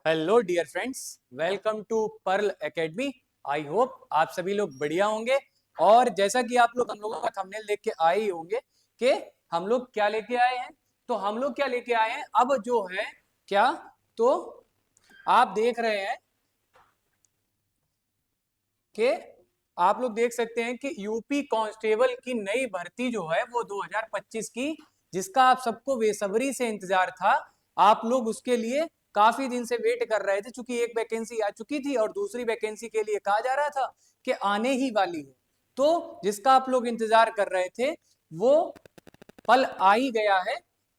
Hello dear friends, welcome to pearl academy. I hope आप सभी लोग बढ़िया होंगे। और जैसा कि आप लोग हम लोगों का थंबनेल देख के आए ही होंगे कि हम लोग क्या लेके आए हैं। तो हम लोग क्या लेके आए हैं अब जो है क्या, तो आप देख रहे हैं कि आप लोग देख सकते हैं कि यूपी कांस्टेबल की नई भर्ती जो है वो 2025 की, जिसका आप सबको बेसब्री से इंतजार था। आप लोग उसके लिए काफी दिन से वेट कर रहे थे, क्योंकि एक वैकेंसी आ चुकी थी और दूसरी वैकेंसी के लिए कहा जा रहा था कि आने ही वाली है। तो जिसका आप लोग इंतजार कर रहे थे वो पल आ ही गया है।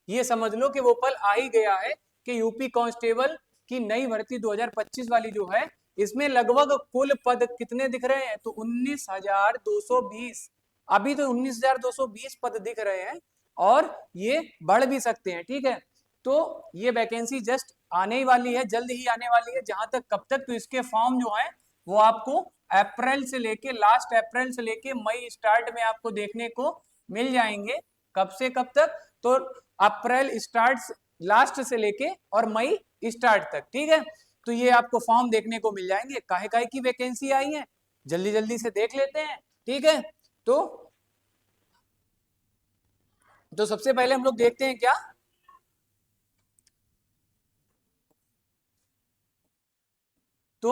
ये समझ लो कि वो पल आ ही गया है कि यूपी कांस्टेबल की नई भर्ती 2025 वाली जो है, इसमें लगभग कुल पद कितने दिख रहे हैं, तो 19,220। अभी तो 19,220 पद दिख रहे हैं और ये बढ़ भी सकते हैं। ठीक है, तो ये वैकेंसी जस्ट आने ही वाली है, जल्द ही आने वाली है। जहां तक कब तक, तो इसके फॉर्म जो है वो आपको अप्रैल से लेके लास्ट अप्रैल से लेके मई स्टार्ट में आपको देखने को मिल जाएंगे। कब से कब तक, तो अप्रैल स्टार्ट लास्ट से लेके और मई स्टार्ट तक। ठीक है, तो ये आपको फॉर्म देखने को मिल जाएंगे। काहे काहे की वैकेंसी आई है, जल्दी जल्दी से देख लेते हैं। ठीक है, तो सबसे पहले हम लोग देखते हैं क्या, तो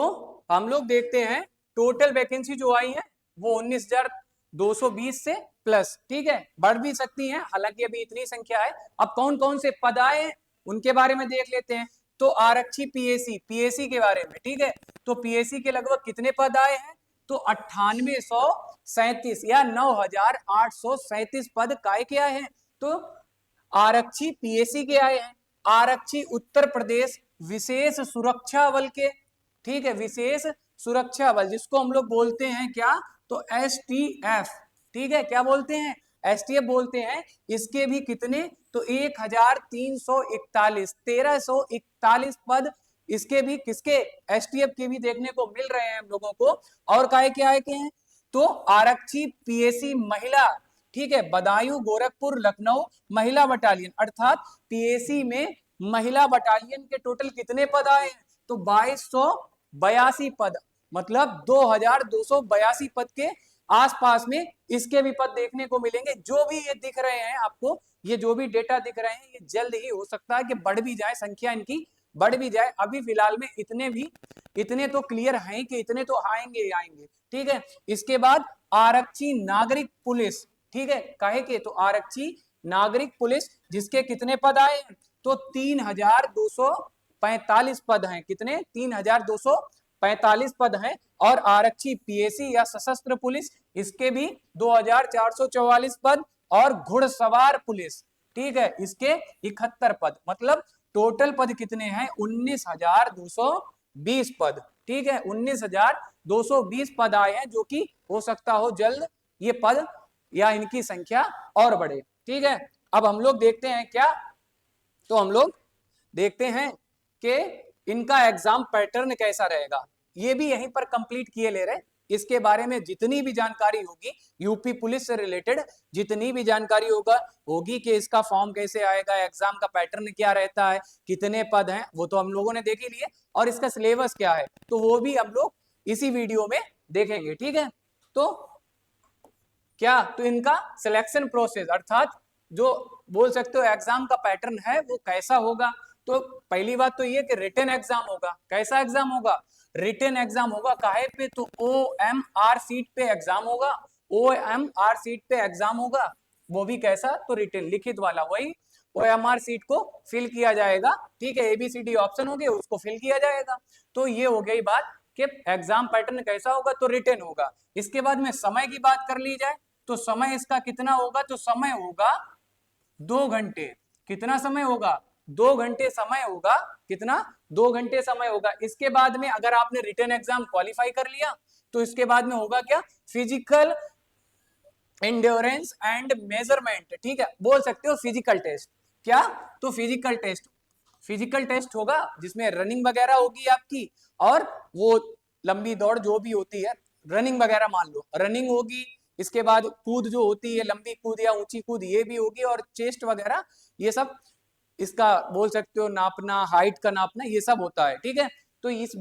हम लोग देखते हैं टोटल वैकेंसी जो आई है वो 19,220 से प्लस। ठीक है, बढ़ भी सकती हैं, हालांकि अभी इतनी संख्या है। अब कौन कौन से पद आए हैं उनके बारे में देख लेते हैं। तो आरक्षी पीएसी के बारे में, ठीक है, तो पीएसी के लगभग कितने पद आए हैं, तो 9837 या 9,837 पद काय के आए हैं, तो आरक्षी पीएसी के आए हैं। आरक्षी उत्तर प्रदेश विशेष सुरक्षा बल के, ठीक है, विशेष सुरक्षा बल जिसको हम लोग बोलते हैं क्या, तो एसटीएफ। ठीक है, क्या बोलते हैं, एसटीएफ बोलते हैं। इसके भी कितने, तो 1,341 1,341 पद इसके भी, किसके, एसटीएफ के भी देखने को मिल रहे हैं हम लोगों को। और काहे के आए के हैं, तो आरक्षी पीएसी महिला, ठीक है, बदायूं गोरखपुर लखनऊ महिला बटालियन, अर्थात पीएसी में महिला बटालियन के टोटल कितने पद आए हैं, तो 2,282 पद, मतलब 2,282 पद के आसपास में इसके भी पद देखने को मिलेंगे। जो भी ये दिख रहे हैं आपको, ये जो भी डेटा दिख रहे हैं, ये जल्द ही हो सकता है कि बढ़ भी जाए, संख्या इनकी बढ़ भी जाए। अभी फिलहाल में इतने तो क्लियर हैं कि इतने तो आएंगे आएंगे। ठीक है, इसके बाद आरक्षी नागरिक पुलिस, ठीक है, काहे के, तो आरक्षी नागरिक पुलिस जिसके कितने पद आए, तो 3,245 पद हैं। कितने, 3,245 पद हैं। और आरक्षी पीएसी या सशस्त्र पुलिस, इसके भी 2,444 पद। और घुड़सवार पुलिस, ठीक है, इसके 71 पद, मतलब टोटल पद कितने हैं, 19,220 पद। ठीक है, 19,220 पद आए हैं, जो कि हो सकता हो जल्द ये पद या इनकी संख्या और बढ़े। ठीक है, अब हम लोग देखते हैं क्या, तो हम लोग देखते हैं कि इनका एग्जाम पैटर्न कैसा रहेगा। ये भी यहीं पर कंप्लीट किए ले रहे। इसके बारे में जितनी भी जानकारी होगी यूपी पुलिस से रिलेटेड, जितनी भी जानकारी होगी कि इसका फॉर्म कैसे आएगा, एग्जाम का पैटर्न क्या रहता है, कितने पद हैं, वो तो हम लोगों ने देख ही लिए। और इसका सिलेबस क्या है, तो वो भी हम लोग इसी वीडियो में देखेंगे। ठीक है, तो क्या, तो इनका सिलेक्शन प्रोसेस, अर्थात जो बोल सकते हो एग्जाम का पैटर्न है वो कैसा होगा। तो पहली बात तो ये कि रिटन एग्जाम होगा। कैसा एग्जाम होगा, रिटन एग्जाम होगा। काहे पे, तो ओएमआर सीट पे एग्जाम होगा। ओएमआर सीट पे एग्जाम होगा, वो भी कैसा, तो रिटन, लिखित वाला। वही ओएमआर सीट को फिल किया जाएगा। ठीक है, एबीसीडी ऑप्शन हो गए, उसको फिल किया जाएगा। तो ये हो गई बात कि एग्जाम पैटर्न कैसा होगा, तो रिटन होगा। इसके बाद में समय की बात कर ली जाए, तो समय इसका कितना होगा, तो समय होगा 2 घंटे। कितना समय होगा, 2 घंटे समय होगा। कितना, 2 घंटे समय होगा। इसके बाद में अगर आपने रिटन एग्जाम क्वालिफाई कर लिया, तो इसके बाद में होगा क्या, फिजिकल एंड्योरेंस एंड मेजरमेंट। ठीक है, बोल सकते हो फिजिकल टेस्ट। क्या, तो फिजिकल टेस्ट होगा, जिसमें रनिंग वगैरह होगी आपकी, और वो लंबी दौड़ जो भी होती है, रनिंग वगैरह मान लो, रनिंग होगी। इसके बाद कूद जो होती है, लंबी कूद या ऊंची कूद, ये भी होगी। और चेस्ट वगैरह ये सब इसका बोल सकते हो नापना, हाइट का नापना, ये सब होता है। ठीक है, तो इस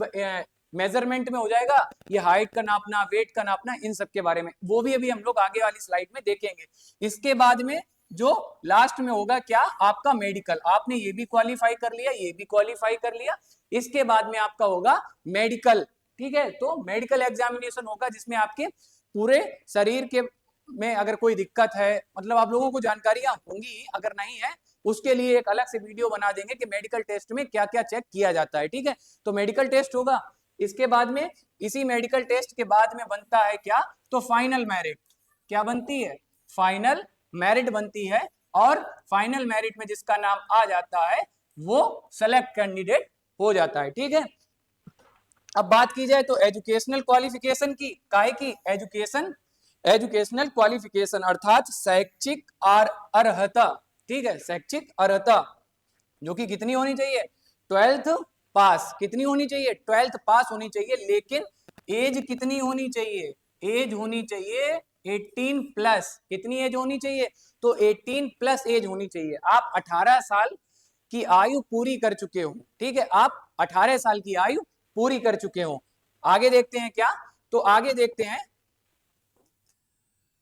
मेजरमेंट में हो जाएगा ये हाइट का नापना, वेट का नापना, इन सब के बारे में वो भी अभी हम लोग आगे वाली स्लाइड में देखेंगे। इसके बाद में जो लास्ट में होगा क्या, आपका मेडिकल। आपने ये भी क्वालिफाई कर लिया, ये भी क्वालिफाई कर लिया, इसके बाद में आपका होगा मेडिकल। ठीक है, तो मेडिकल एग्जामिनेशन होगा जिसमें आपके पूरे शरीर के में अगर कोई दिक्कत है, मतलब आप लोगों को जानकारियां होंगी, अगर नहीं है उसके लिए एक अलग से वीडियो बना देंगे कि मेडिकल टेस्ट में क्या क्या चेक किया जाता है। ठीक है, तो मेडिकल टेस्ट होगा, इसके बाद में इसी मेडिकल टेस्ट के बाद में बनता है क्या, तो फाइनल मेरिट। क्या बनती है, फाइनल मेरिट बनती है, और फाइनल मेरिट में जिसका नाम आ जाता है वो सेलेक्ट कैंडिडेट हो जाता है। ठीक है, अब बात की जाए तो एजुकेशनल क्वालिफिकेशन की, काहे की, एजुकेशनल क्वालिफिकेशन अर्थात शैक्षिक अर्हता। ठीक है, शैक्षिक अर्हता जो कि कितनी होनी चाहिए, 12th पास। कितनी होनी चाहिए, 12th पास होनी चाहिए, लेकिन एज कितनी होनी चाहिए, एज होनी चाहिए 18 प्लस। कितनी एज होनी चाहिए, तो 18 प्लस एज होनी चाहिए। आप 18 साल की आयु पूरी कर चुके हो। ठीक है, आप 18 साल की आयु पूरी कर चुके हो। आगे देखते हैं क्या, तो आगे देखते हैं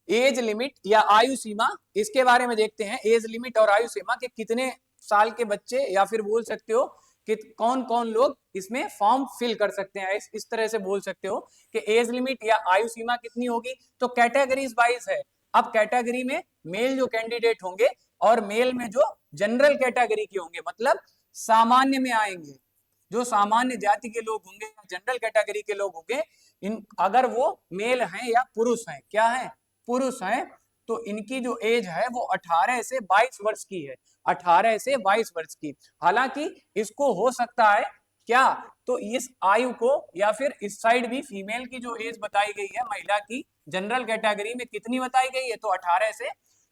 एज लिमिट या आयु सीमा, इसके बारे में देखते हैं। एज लिमिट और आयु सीमा के कितने साल के बच्चे, या फिर बोल सकते हो कि कौन कौन लोग इसमें फॉर्म फिल कर सकते हैं, इस तरह से बोल सकते हो कि एज लिमिट या आयु सीमा कितनी होगी। तो कैटेगरीज वाइज है। अब कैटेगरी में मेल जो कैंडिडेट होंगे और मेल में जो जनरल कैटेगरी के होंगे, मतलब सामान्य में आएंगे, जो सामान्य जाति के लोग होंगे, जनरल कैटेगरी के लोग होंगे, इन अगर वो मेल हैं या पुरुष हैं, क्या है, पुरुष हैं, तो इनकी जो एज है वो 18 से 22 वर्ष की है, 18 से 22 वर्ष की। हालांकि इसको हो सकता है क्या, तो इस आयु को, या फिर इस साइड भी फीमेल की जो एज बताई गई है महिला की जनरल कैटेगरी में कितनी बताई गई है, तो 18 से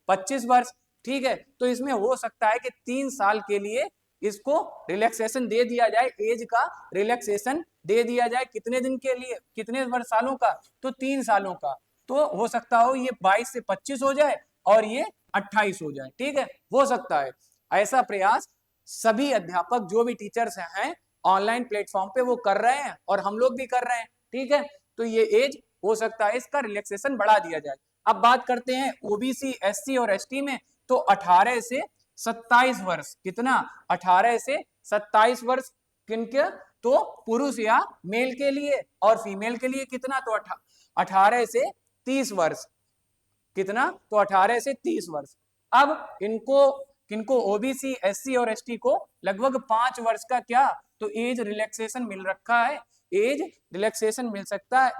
25 वर्ष। ठीक है, तो इसमें हो सकता है कि 3 साल के लिए इसको रिलैक्सेशन दे दिया जाए, एज का रिलैक्सेशन दे दिया जाए। कितने दिन के लिए, कितने वर्ष सालों का, तो 3 सालों का। तो हो सकता हो ये 22 से 25 हो जाए और ये 28 हो जाए। ठीक है, हो सकता है ऐसा प्रयास सभी अध्यापक जो भी टीचर्स हैं ऑनलाइन प्लेटफॉर्म पे वो कर रहे हैं, और हम लोग भी कर रहे हैं। ठीक है, तो ये एज हो सकता है इसका रिलैक्सेशन बढ़ा दिया जाए। अब बात करते हैं ओबीसी, एससी और एसटी में, तो 18 से 27 वर्ष। कितना, 18 से 27 वर्ष किनके, तो पुरुष या मेल के लिए, और फीमेल के लिए कितना, तो 18 से 30 वर्ष। कितना, तो 18 से 30 वर्ष। अब इनको किनको, ओबीसी, एससी और एसटी को लगभग 5 वर्ष का क्या, तो एज रिलैक्सेशन मिल रखा है, एज रिलैक्सेशन मिल सकता है,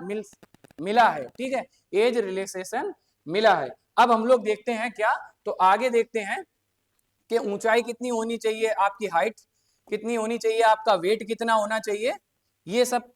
मिला है। ठीक है, एज रिलैक्सेशन मिला है। अब हम लोग देखते हैं क्या, तो आगे देखते हैं कि ऊंचाई कितनी होनी चाहिए, आपकी हाइट कितनी होनी चाहिए, आपका वेट कितना होना चाहिए, ये सब,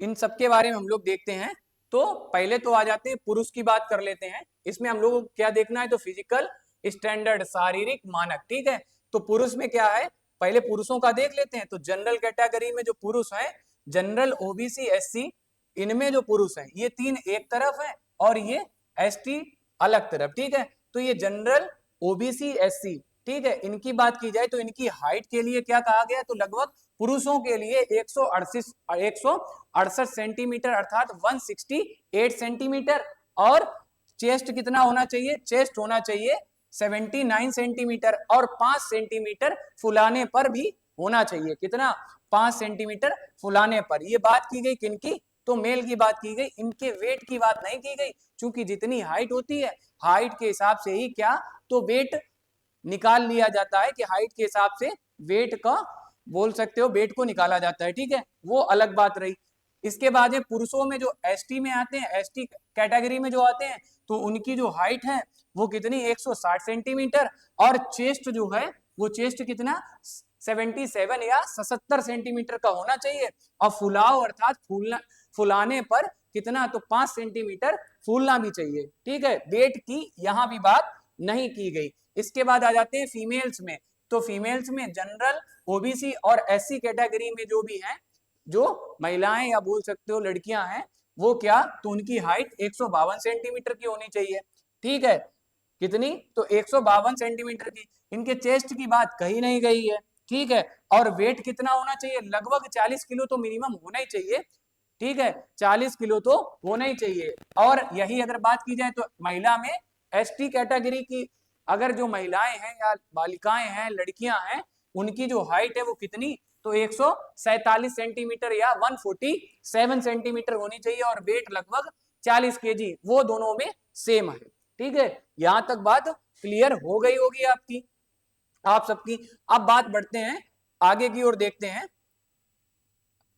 इन सब के बारे में हम लोग देखते हैं। तो पहले तो आ जाते हैं पुरुष की बात कर लेते हैं। इसमें हम लोगों को क्या देखना है, तो फिजिकल स्टैंडर्ड, शारीरिक मानक। ठीक है, तो पुरुष में क्या है, पहले पुरुषों का देख लेते हैं। तो जनरल कैटेगरी में जो पुरुष हैं, जनरल, ओबीसी, एससी, इनमें जो पुरुष हैं ये 3 एक तरफ है और ये एसटी अलग तरफ। ठीक है, तो ये जनरल, ओबीसी, एससी, ठीक है, इनकी बात की जाए तो इनकी हाइट के लिए क्या कहा गया, तो लगभग पुरुषों के लिए 168 सेंटीमीटर अर्थात 168 सेंटीमीटर, और चेस्ट कितना होना चाहिए, चेस्ट होना चाहिए 79 सेंटीमीटर, और 5 सेंटीमीटर फुलाने पर भी होना चाहिए। कितना, 5 सेंटीमीटर फुलाने पर। ये बात की गई किनकी, तो मेल की बात की गई। इनके वेट की बात नहीं की गई, क्योंकि जितनी हाइट होती है हाइट के हिसाब से ही क्या, तो वेट निकाल लिया जाता है, कि हाइट के हिसाब से वेट का, बोल सकते हो वेट को निकाला जाता है। ठीक है, वो अलग बात रही। इसके बाद है पुरुषों में जो एसटी में आते हैं, एसटी कैटेगरी में जो आते हैं, तो उनकी जो हाइट है वो कितनी, 160 सेंटीमीटर, और चेस्ट जो है वो चेस्ट कितना, 77 या 77 सेंटीमीटर का होना चाहिए, और फुलाव अर्थात फुलाने पर कितना, तो 5 सेंटीमीटर फूलना भी चाहिए। ठीक है, वेट की यहाँ भी बात नहीं की गई। इसके बाद आ जाते हैं फीमेल्स में, तो फीमेल्स में जनरल, ओबीसी और एससी कैटेगरी में जो भी हैं, जो महिलाएं या बोल सकते हो लड़कियां हैं, वो क्या, तो उनकी हाइट 152 सेंटीमीटर की होनी चाहिए। ठीक है, कितनी, तो 152 सेंटीमीटर की। इनके चेस्ट की बात कही नहीं गई है, ठीक है। और वेट कितना होना चाहिए, लगभग 40 किलो तो मिनिमम होना ही चाहिए, ठीक है, 40 किलो तो होना ही चाहिए। और यही अगर बात की जाए तो महिला में एसटी कैटेगरी की अगर जो महिलाएं हैं या बालिकाएं हैं, लड़कियां हैं, उनकी जो हाइट है वो कितनी, तो 147 सेंटीमीटर या 147 सेंटीमीटर होनी चाहिए, और वेट लगभग 40 केजी, वो दोनों में सेम है, ठीक है। यहां तक बात क्लियर हो गई होगी आपकी, आप सबकी। अब बात बढ़ते हैं आगे की ओर, देखते हैं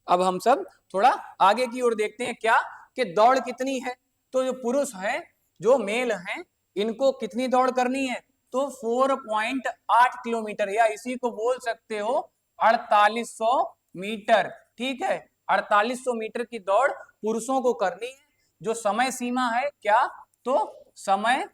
अब हम सब थोड़ा आगे की ओर देखते हैं क्या, कि दौड़ कितनी है। तो जो पुरुष है, जो मेल हैं, इनको कितनी दौड़ करनी है, तो 4.8 किलोमीटर, या इसी को बोल सकते हो 4800 मीटर, ठीक है। 4800 मीटर की दौड़ पुरुषों को करनी है। जो समय सीमा है क्या, तो समय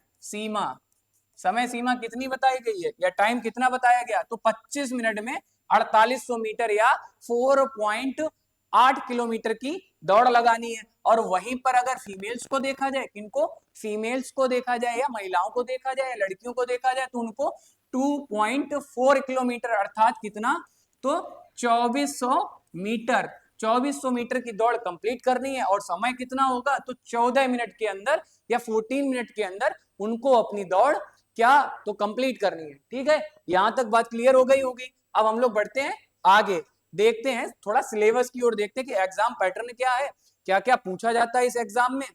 सीमा कितनी बताई गई है, या टाइम कितना बताया गया, तो 25 मिनट में 4800 मीटर या 4.8 किलोमीटर की दौड़ लगानी है। और वहीं पर अगर फीमेल्स को देखा जाए, किनको, फीमेल्स को देखा जाए या महिलाओं को देखा जाए या लड़कियों को देखा जाए, तो उनको 2.4 किलोमीटर अर्थात कितना, तो 2400 मीटर की दौड़ कंप्लीट करनी है। और समय कितना होगा, तो 14 मिनट के अंदर या 14 मिनट के अंदर उनको अपनी दौड़ क्या, तो कंप्लीट करनी है, ठीक है। यहां तक बात क्लियर हो गई होगी। अब हम लोग बढ़ते हैं आगे, देखते हैं थोड़ा सिलेबस की ओर, देखते हैं कि एग्जाम पैटर्न क्या है, क्या क्या पूछा जाता है इस एग्जाम में,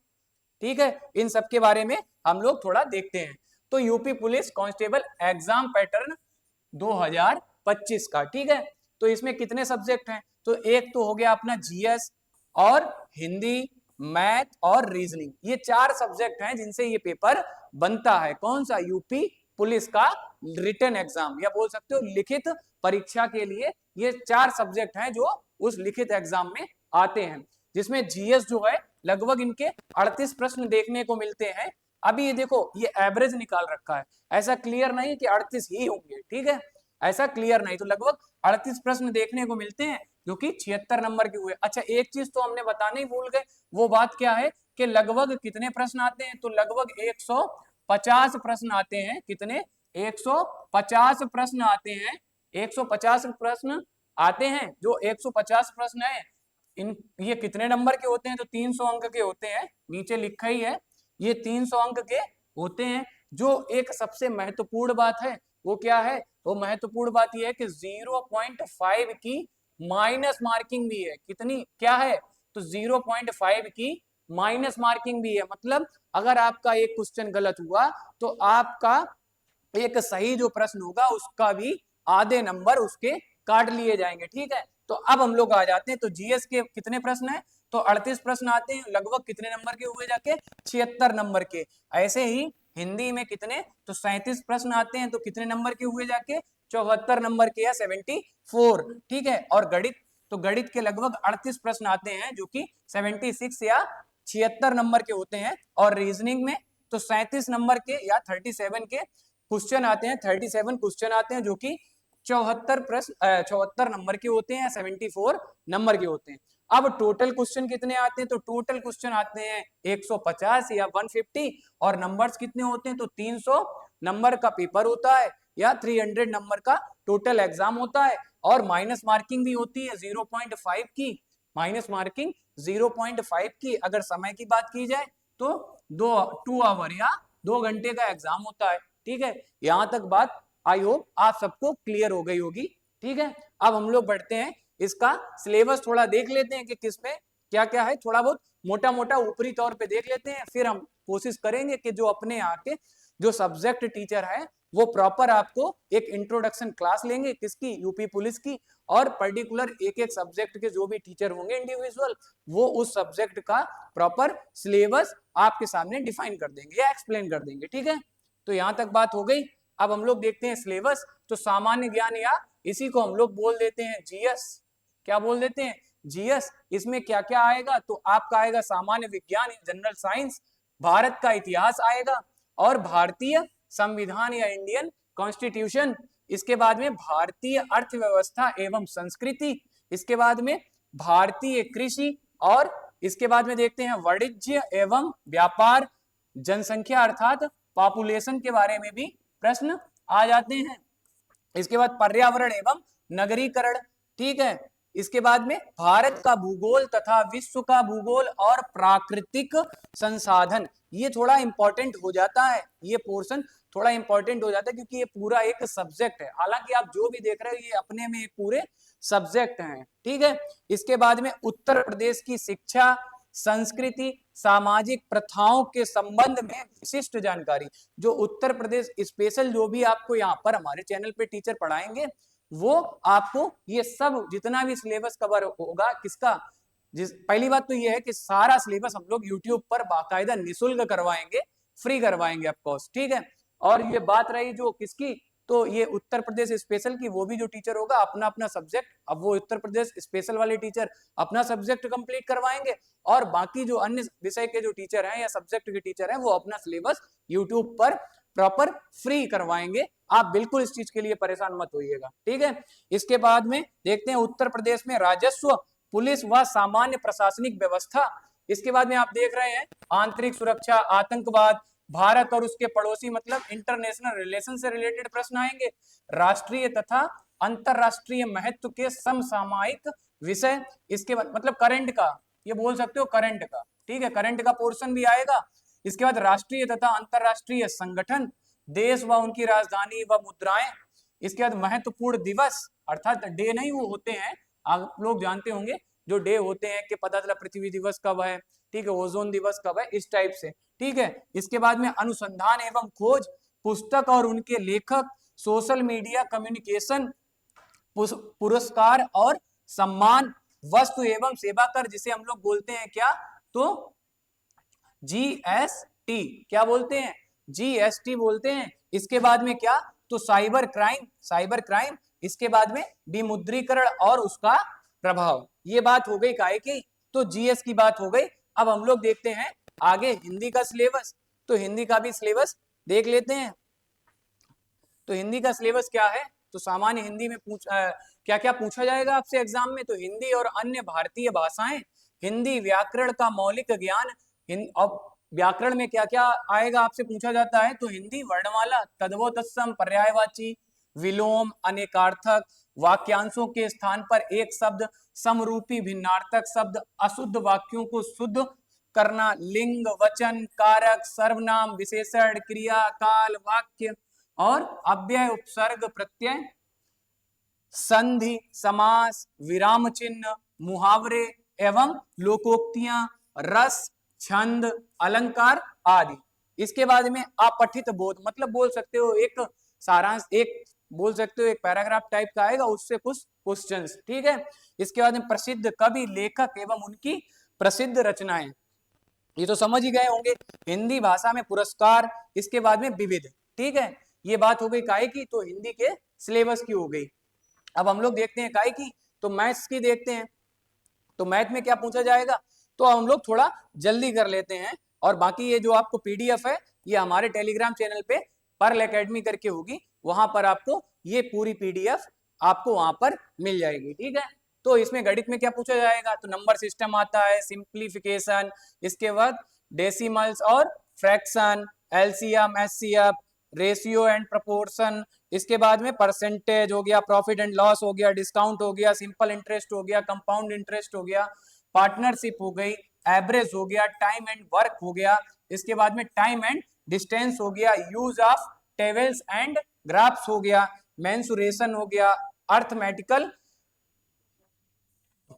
ठीक है। इन सब के बारे में हम लोग थोड़ा देखते हैं। तो UP police constable exam pattern 2025 का, ठीक है। तो इसमें कितने सब्जेक्ट हैं, तो एक तो हो गया अपना जीएस और हिंदी, मैथ और रीजनिंग, ये 4 सब्जेक्ट हैं जिनसे ये पेपर बनता है। कौन सा, यूपी पुलिस का रिटन एग्जाम, या बोल सकते हो लिखित परीक्षा के लिए ये 4 सब्जेक्ट हैं जो उस लिखित एग्जाम में आते हैं। जिसमें जीएस जो है लगभग इनके 38 प्रश्न देखने को मिलते हैं। अभी ये देखो, ये एवरेज निकाल रखा है, ऐसा क्लियर नहीं कि 38 ही होंगे, ठीक है, ऐसा क्लियर नहीं। तो लगभग 38 प्रश्न देखने को मिलते हैं जो कि 76 नंबर के हुए। अच्छा, एक चीज तो हमने बताने ही भूल गए, वो बात क्या है कि लगभग कितने प्रश्न आते हैं, तो लगभग 150 प्रश्न आते हैं। कितने, 150 प्रश्न आते हैं, 150 प्रश्न आते हैं। जो 150 प्रश्न है, इन ये कितने नंबर के होते हैं, तो 300 अंक के होते हैं, नीचे लिखा ही है, ये 300 अंक के होते हैं। जो एक सबसे महत्वपूर्ण बात है वो क्या है, वो महत्वपूर्ण बात यह है कि 0.5 की माइनस मार्किंग भी है। कितनी, क्या है, तो 0.5 की माइनस मार्किंग भी है। मतलब अगर आपका एक क्वेश्चन गलत हुआ तो आपका एक सही जो प्रश्न होगा उसका भी आधे नंबर उसके काट लिए जाएंगे, ठीक है। तो अब हम लोग आ जाते हैं, तो जीएस के कितने प्रश्न हैं, तो 38 प्रश्न आते हैं, लगभग कितने नंबर के हुए जाके, 76 नंबर के। ऐसे ही हिंदी में कितने, तो 37 प्रश्न आते हैं, तो कितने नंबर के हुए जाके, 74 नंबर के या 74, ठीक है। और गणित, तो गणित के लगभग 38 प्रश्न आते हैं जो कि 76 या 76 नंबर के होते हैं। और रीजनिंग में तो 37 नंबर के या 37 के क्वेश्चन आते हैं, 37 क्वेश्चन आते हैं जो कि 74 प्रश्न 74 नंबर के होते हैं, 74 नंबर के होते हैं। अब टोटल क्वेश्चन कितने आते हैं, तो टोटल क्वेश्चन आते हैं 150 या 150, और नंबर्स कितने होते हैं, तो 300 नंबर का पेपर होता है या 300 नंबर का टोटल एग्जाम होता है। और माइनस मार्किंग भी होती है 0.5 की, माइनस मार्किंग 0.5 की। अगर समय की बात की जाए तो 2 आवर या 2 घंटे का एग्जाम होता है, ठीक है। यहां तक बात आई होप आप सबको क्लियर हो गई होगी, ठीक है। अब हम लोग बढ़ते हैं, इसका सिलेबस थोड़ा देख लेते हैं कि किसमें क्या क्या है, थोड़ा बहुत मोटा मोटा ऊपरी तौर पे देख लेते हैं। फिर हम कोशिश करेंगे कि जो अपने यहाँ के जो सब्जेक्ट टीचर है वो प्रॉपर आपको एक इंट्रोडक्शन क्लास लेंगे, किसकी, यूपी पुलिस की। और पर्टिकुलर एक एक सब्जेक्ट के जो भी टीचर होंगे इंडिविजुअल, वो उस सब्जेक्ट का प्रॉपर सिलेबस आपके सामने डिफाइन कर देंगे या एक्सप्लेन कर देंगे, ठीक है। तो यहां तक बात हो गई। अब हम लोग देखते हैं सिलेबस। तो सामान्य ज्ञान या इसी को हम लोग बोल देते हैं जीएस, क्या बोल देते हैं, जीएस। इसमें क्या क्या आएगा, तो आपका आएगा सामान्य विज्ञान, जनरल साइंस, भारत का इतिहास आएगा, और भारतीय संविधान या इंडियन कॉन्स्टिट्यूशन। इसके बाद में भारतीय अर्थव्यवस्था एवं संस्कृति। इसके बाद में भारतीय कृषि, और इसके बाद में देखते हैं वाणिज्य एवं व्यापार, जनसंख्या अर्थात पॉपुलेशन के बारे में भी प्रश्न आ जाते हैं। इसके बाद पर्यावरण एवं नगरीकरण, ठीक है। इसके बाद में भारत का भूगोल तथा विश्व का भूगोल और प्राकृतिक संसाधन, ये थोड़ा इंपॉर्टेंट हो जाता है, ये पोर्शन थोड़ा इंपॉर्टेंट हो जाता है क्योंकि ये पूरा एक सब्जेक्ट है। हालांकि आप जो भी देख रहे हो ये अपने में एक पूरे सब्जेक्ट हैं, ठीक है। इसके बाद में उत्तर प्रदेश की शिक्षा, संस्कृति, सामाजिक प्रथाओं के संबंध में विशिष्ट जानकारी, जो उत्तर प्रदेश स्पेशल जो भी आपको यहाँ पर हमारे चैनल पे टीचर पढ़ाएंगे वो आपको ये सब जितना भी सिलेबस कवर होगा किसका, पहली बात तो ये है कि सारा सिलेबस हम लोग यूट्यूब पर बाकायदा निःशुल्क करवाएंगे, फ्री करवाएंगे ऑफकोर्स, ठीक है। और ये बात रही जो किसकी, तो ये उत्तर प्रदेश स्पेशल की, वो भी जो टीचर होगा अपना अपना सब्जेक्ट, अब वो उत्तर प्रदेश स्पेशल वाले टीचर अपना सब्जेक्ट कंप्लीट करवाएंगे और बाकी जो अन्य विषय के जो टीचर हैं या सब्जेक्ट के टीचर हैं वो अपना सिलेबस यूट्यूब पर प्रॉपर फ्री करवाएंगे। आप बिल्कुल इस चीज के लिए परेशान मत होइएगा, ठीक है। इसके बाद में देखते हैं उत्तर प्रदेश में राजस्व, पुलिस व सामान्य प्रशासनिक व्यवस्था। इसके बाद में आप देख रहे हैं आंतरिक सुरक्षा, आतंकवाद, भारत और उसके पड़ोसी मतलब इंटरनेशनल रिलेशन से रिलेटेड प्रश्न आएंगे, राष्ट्रीय तथा अंतरराष्ट्रीय महत्व के समसामयिक विषय। इसके बाद मतलब करंट का, ये बोल सकते हो करंट का, ठीक है, करंट का पोर्शन भी आएगा। इसके बाद राष्ट्रीय तथा अंतरराष्ट्रीय संगठन, देश व उनकी राजधानी व मुद्राएं। इसके बाद महत्वपूर्ण दिवस, अर्थात डे नहीं वो होते हैं, आप लोग जानते होंगे जो डे होते हैं कि पता चला पृथ्वी दिवस कब है, ठीक है, ओजोन दिवस कब है, इस टाइप से, ठीक है। इसके बाद में अनुसंधान एवं खोज, पुस्तक और उनके लेखक, सोशल मीडिया कम्युनिकेशन, पुरस्कार और सम्मान, वस्तु एवं सेवा कर जिसे हम लोग बोलते हैं क्या, तो जीएसटी, क्या बोलते हैं, जीएसटी बोलते हैं। इसके बाद में क्या, तो साइबर क्राइम, साइबर क्राइम। इसके बाद में विमुद्रीकरण और उसका प्रभाव। ये बात हो गई काहे की, तो जीएस की बात हो गई। अब हम लोग देखते हैं आगे हिंदी का सिलेबस, तो हिंदी का भी सिलेबस देख लेते हैं। तो हिंदी का सिलेबस क्या है, तो सामान्य हिंदी में क्या क्या पूछा जाएगा आपसे एग्जाम में, तो हिंदी और अन्य भारतीय भाषाएं, हिंदी व्याकरण का मौलिक ज्ञान, अब व्याकरण में क्या क्या आएगा आपसे पूछा जाता है, तो हिंदी वर्णमाला, तद्भव तत्सम, पर्यायवाची, विलोम, अनेकार्थक, वाक्यांशों के स्थान पर एक शब्द, समरूपी भिन्नार्थक शब्द, अशुद्ध वाक्यों को शुद्ध करना, लिंग, वचन, कारक, सर्वनाम, विशेषण, क्रिया, काल, वाक्य और अव्यय, उपसर्ग, प्रत्यय, संधि, समास, विराम चिन्ह, मुहावरे एवं लोकोक्तियां, रस, छंद, अलंकार आदि। इसके बाद में अपठित बोध, मतलब बोल सकते हो एक सारांश, एक बोल सकते हो एक पैराग्राफ टाइप का आएगा, उससे कुछ क्वेश्चंस, ठीक है। इसके बाद में प्रसिद्ध कवि, लेखक एवं उनकी प्रसिद्ध रचनाएं, ये तो समझ ही गए होंगे। हिंदी भाषा में पुरस्कार, इसके बाद में विविध, ठीक है। ये बात हो गई काय की, तो हिंदी के सिलेबस की हो गई। अब हम लोग देखते हैं काय की, तो मैथ्स की देखते हैं। तो मैथ में क्या पूछा जाएगा, तो हम लोग थोड़ा जल्दी कर लेते हैं। और बाकी ये जो आपको पीडीएफ है ये हमारे टेलीग्राम चैनल पे पर्ल एकेडमी करके होगी, वहां पर आपको ये पूरी पीडीएफ आपको वहां पर मिल जाएगी, ठीक है। तो इसमें गणित में क्या पूछा जाएगा, तो नंबर सिस्टम आता है, सिंप्लीफिकेशन, इसके बाद डेसिमल्स और fraction, LCM, HCF, ratio and proportion, इसके बाद में परसेंटेज हो गया, प्रॉफिट एंड लॉस हो गया, डिस्काउंट हो गया, सिंपल इंटरेस्ट हो गया, कंपाउंड इंटरेस्ट हो गया, पार्टनरशिप हो गई, एवरेज हो गया, टाइम एंड वर्क हो गया, इसके बाद में टाइम एंड डिस्टेंस हो गया, use of tables and graphs हो गया, मेंसुरेशन हो गया, arithmetical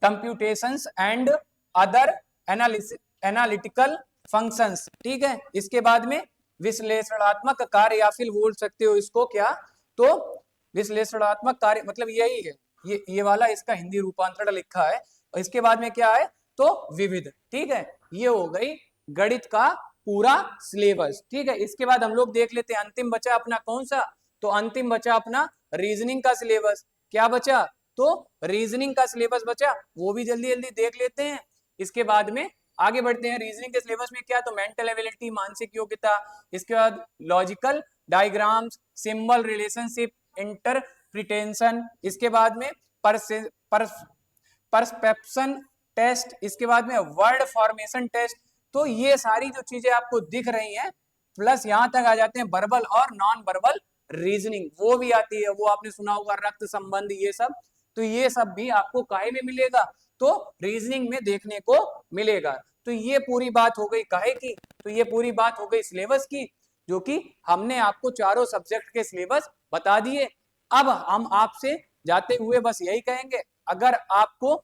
computations and other analytical functions, ठीक है। इसके बाद में विश्लेषणात्मक कार्य, या फिर बोल सकते हो इसको क्या, तो विश्लेषणात्मक कार्य मतलब यही है, ये वाला इसका हिंदी रूपांतरण लिखा है। और इसके बाद में क्या है, तो विविध, ठीक है। ये हो गई गणित का पूरा सिलेबस, ठीक है। इसके बाद हम लोग देख लेते हैं अंतिम बचा अपना कौन सा, तो अंतिम बचा अपना रीजनिंग का सिलेबस। क्या बचा, तो रीजनिंग का सिलेबस बचा, वो भी जल्दी जल्दी देख लेते हैं। इसके बाद में आगे बढ़ते हैं। रीजनिंग के सिलेबस में क्या, तो मेंटल एबिलिटी, मानसिक योग्यता, इसके बाद logical diagrams, symbol relationship, interpretation, इसके बाद में परसेप्शन टेस्ट, इसके बाद में वर्ड फॉर्मेशन टेस्ट। तो ये सारी जो चीजें आपको दिख रही हैं प्लस यहाँ तक आ जाते हैं वर्बल और नॉन वर्बल रीजनिंग, वो भी आती है, वो आपने सुना होगा रक्त संबंध ये सब, तो ये सब भी आपको काहे में मिलेगा, तो रीजनिंग में देखने को मिलेगा। तो ये पूरी बात हो गई काहे की, तो ये पूरी बात हो गई सिलेबस की, जो कि हमने आपको चारों सब्जेक्ट के सिलेबस बता दिए। अब हम आपसे जाते हुए बस यही कहेंगे, अगर आपको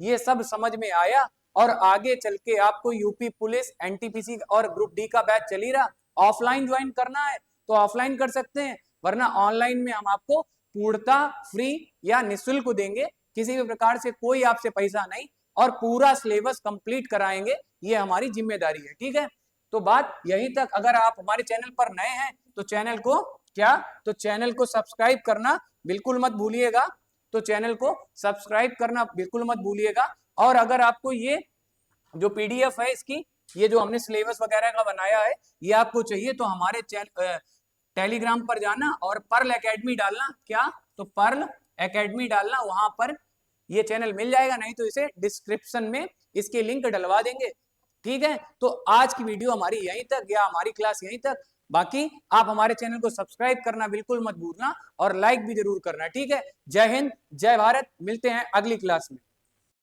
ये सब समझ में आया और आगे चल के आपको यूपी पुलिस, एनटीपीसी और ग्रुप डी का बैच चल ही रहा, ऑफलाइन ज्वाइन करना है तो ऑफलाइन कर सकते हैं, वरना ऑनलाइन में हम आपको पूर्णतः फ्री या निःशुल्क देंगे, किसी भी प्रकार से कोई आपसे पैसा नहीं, और पूरा सिलेबस कंप्लीट कराएंगे, ये हमारी जिम्मेदारी है। ठीक है, तो बात यहीं तक। अगर आप हमारे चैनल पर नए हैं तो चैनल को क्या, तो चैनल को सब्सक्राइब करना बिल्कुल मत भूलिएगा, तो चैनल को सब्सक्राइब करना बिल्कुल मत भूलिएगा। और अगर आपको ये जो पीडीएफ है इसकी, ये जो हमने सिलेबस वगैरह का बनाया है, ये आपको चाहिए तो हमारे टेलीग्राम पर जाना और पर्ल एकेडमी डालना, क्या, तो पर्ल एकेडमी डालना, वहां पर ये चैनल मिल जाएगा, नहीं तो इसे डिस्क्रिप्शन में इसके लिंक डलवा देंगे। ठीक है, तो आज की वीडियो हमारी यहीं तक, या हमारी क्लास यहीं तक। बाकी आप हमारे चैनल को सब्सक्राइब करना बिल्कुल मत भूलना और लाइक भी जरूर करना। ठीक है, जय हिंद, जय भारत, मिलते हैं अगली क्लास में।